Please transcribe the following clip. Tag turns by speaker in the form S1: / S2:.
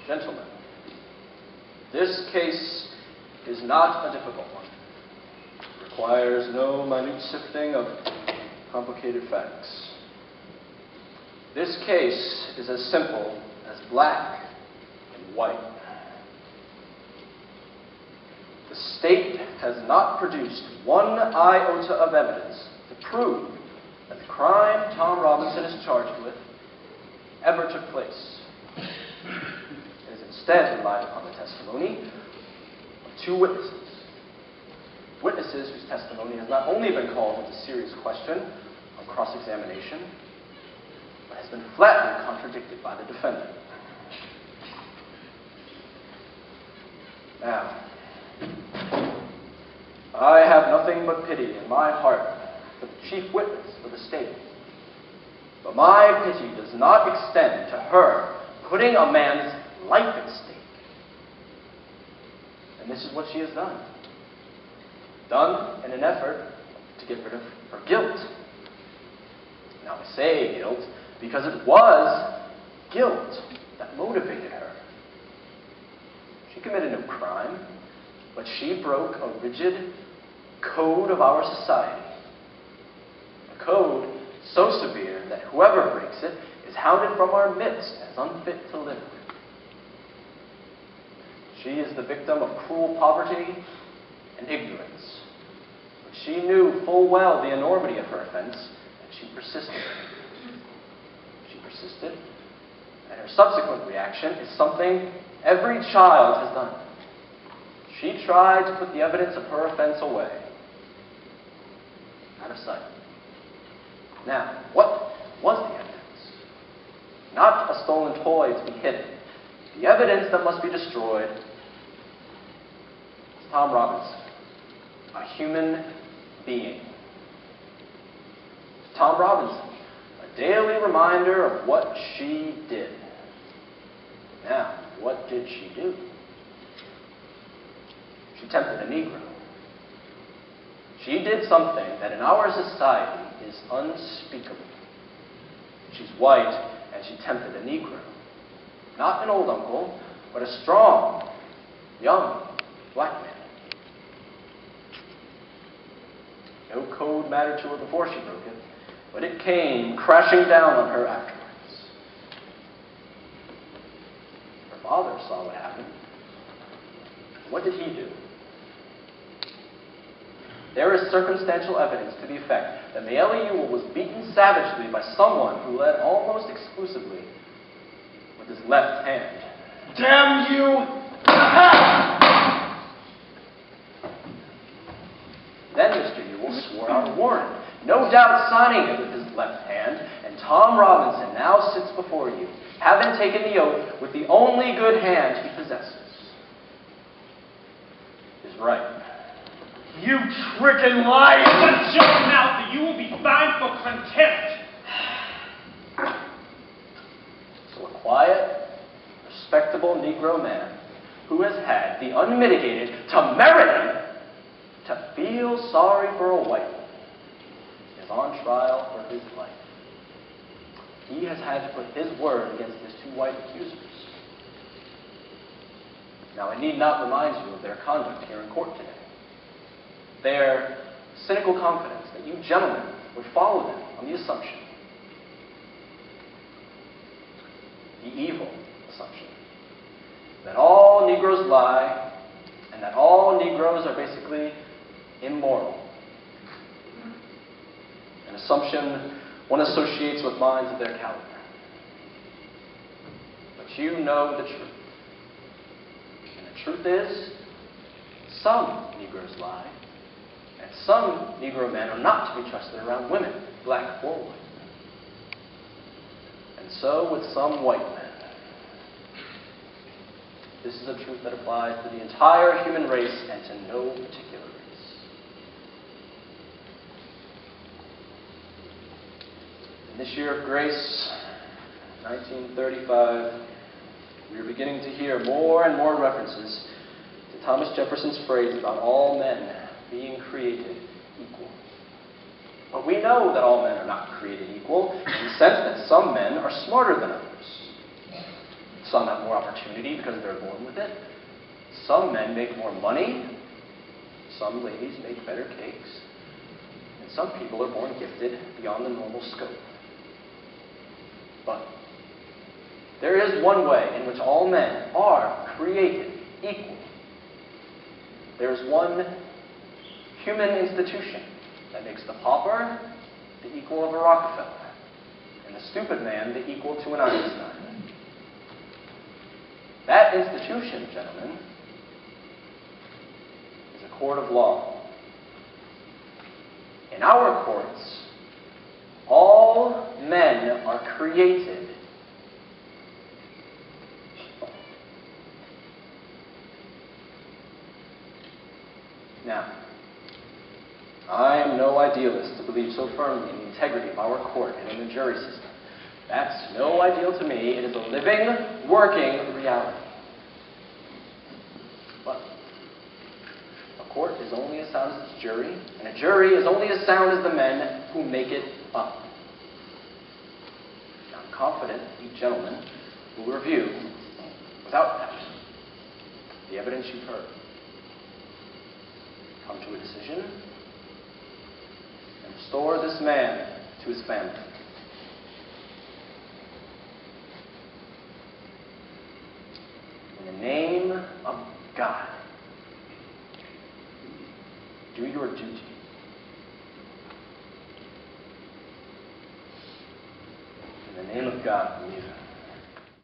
S1: Gentlemen, this case is not a difficult one. It requires no minute sifting of complicated facts. This case is as simple as black and white. The state has not produced one iota of evidence to prove that the crime Tom Robinson is charged with ever took place. It has instead relied upon the testimony of two witnesses. Witnesses whose testimony has not only been called into serious question on cross-examination, but has been flatly contradicted by the defendant. Now, I have nothing but pity in my heart for the chief witness for the state. But my pity does not extend to her putting a man's life at stake. And this is what she has done. Done in an effort to get rid of her guilt. Now I say guilt because it was guilt that motivated her. She committed no crime, but she broke a rigid code of our society. A code so severe that whoever breaks it is hounded from our midst as unfit to live. She is the victim of cruel poverty and ignorance. But she knew full well the enormity of her offense, and she persisted. She persisted, and her subsequent reaction is something every child has done. She tried to put the evidence of her offense away, out of sight. Now, what was the evidence? Not a stolen toy to be hidden. The evidence that must be destroyed is Tom Robinson, a human being. Tom Robinson, a daily reminder of what she did. Now, what did she do? She tempted a Negro. She did something that in our society is unspeakable. She's white, and she tempted a Negro. Not an old uncle, but a strong, young, black man. No code mattered to her before she broke it, but it came crashing down on her afterwards. Her father saw what happened. What did he do? There is circumstantial evidence to the effect that Mayeli Ewell was beaten savagely by someone who led almost exclusively with his left hand.
S2: Damn you!
S1: Then Mr. Ewell swore out a warrant, no doubt signing it with his left hand, and Tom Robinson now sits before you, having taken the oath with the only good hand he possesses. His right.
S2: You trickin' liar! Shut your mouth or you will be fined for contempt!
S1: So a quiet, respectable Negro man who has had the unmitigated temerity to feel sorry for a white man is on trial for his life. He has had to put his word against his two white accusers. Now, I need not remind you of their conduct here in court today. Their cynical confidence that you gentlemen would follow them on the assumption, the evil assumption, that all Negroes lie and that all Negroes are basically immoral. An assumption one associates with minds of their caliber. But you know the truth. And the truth is, some Negroes lie. And some Negro men are not to be trusted around women, black or white. And so with some white men. This is a truth that applies to the entire human race and to no particular race. In this year of grace, 1935, we are beginning to hear more and more references to Thomas Jefferson's phrase about all men being created equal. But we know that all men are not created equal in the sense that some men are smarter than others. Some have more opportunity because they're born with it. Some men make more money. Some ladies make better cakes. And some people are born gifted beyond the normal scope. But there is one way in which all men are created equal. There is one human institution that makes the pauper the equal of a Rockefeller, and the stupid man the equal to an Einstein. That institution, gentlemen, is a court of law. In our courts, all men are created equal. Now, I am no idealist to believe so firmly in the integrity of our court and in the jury system. That's no ideal to me. It is a living, working reality. But a court is only as sound as its jury, and a jury is only as sound as the men who make it up. I'm confident you gentlemen will review, without doubt, the evidence you've heard, come to a decision, and restore this man to his family. In the name of God, do your duty. In the name of God, believe it.